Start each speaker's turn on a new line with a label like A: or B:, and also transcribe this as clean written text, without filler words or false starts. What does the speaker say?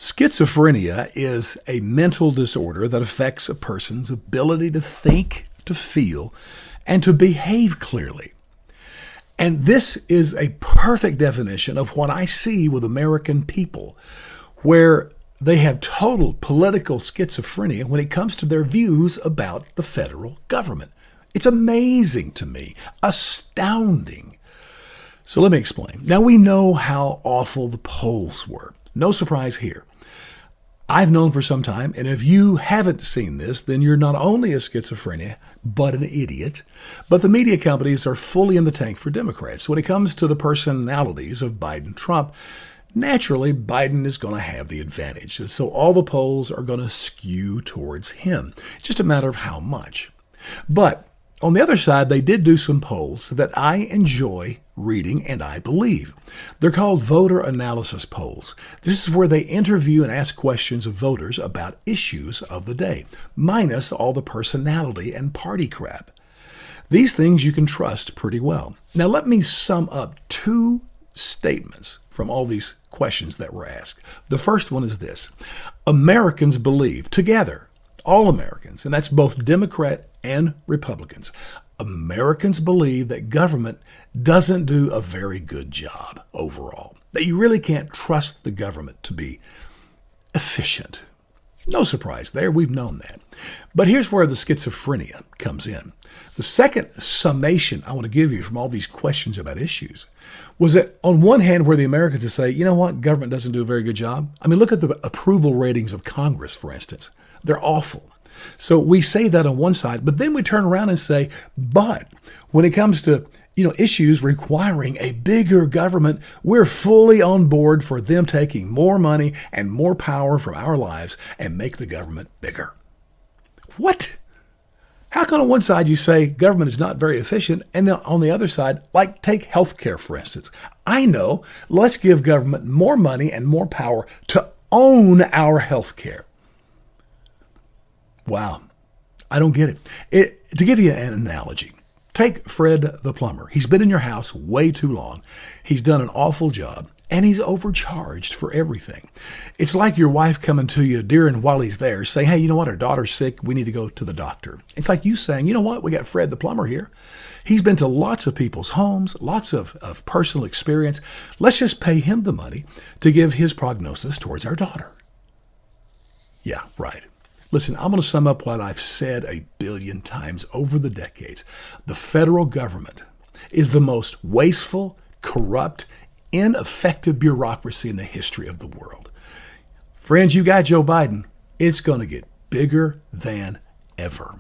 A: Schizophrenia is a mental disorder that affects a person's ability to think, to feel, and to behave clearly. And this is a perfect definition of what I see with American people, where they have total political schizophrenia when it comes to their views about the federal government. It's amazing to me, astounding. So let me explain. Now we know how awful the polls were. No surprise here. I've known for some time, and if you haven't seen this, then you're not only a schizophrenia, but an idiot. But the media companies are fully in the tank for Democrats. When it comes to the personalities of Biden and Trump, naturally, Biden is going to have the advantage. So all the polls are going to skew towards him. It's just a matter of how much. But on the other side, they did do some polls that I enjoy reading and I believe. They're called voter analysis polls. This is where they interview and ask questions of voters about issues of the day, minus all the personality and party crap. These things you can trust pretty well. Now let me sum up two statements from all these questions that were asked. The first one is this: Americans believe together, all Americans, and that's both Democrat and Republicans, Americans believe that government doesn't do a very good job overall, that you really can't trust the government to be efficient. No surprise there, we've known that. But here's where the schizophrenia comes in. The second summation I want to give you from all these questions about issues was that on one hand, where the Americans would say, you know what, government doesn't do a very good job. I mean, look at the approval ratings of Congress, for instance. They're awful. So we say that on one side, but then we turn around and say, but when it comes to issues requiring a bigger government, we're fully on board for them taking more money and more power from our lives and make the government bigger. What? How come on one side you say government is not very efficient, and then on the other side, like take healthcare, for instance. I know, let's give government more money and more power to own our healthcare. Wow, I don't get it. To give you an analogy, take Fred the plumber. He's been in your house way too long. He's done an awful job, and he's overcharged for everything. It's like your wife coming to you during while he's there saying, hey, you know what, our daughter's sick. We need to go to the doctor. It's like you saying, you know what, we got Fred the plumber here. He's been to lots of people's homes, lots of personal experience. Let's just pay him the money to give his prognosis towards our daughter. Yeah, right. Listen, I'm going to sum up what I've said a billion times over the decades. The federal government is the most wasteful, corrupt, ineffective bureaucracy in the history of the world. Friends, you got Joe Biden. It's going to get bigger than ever.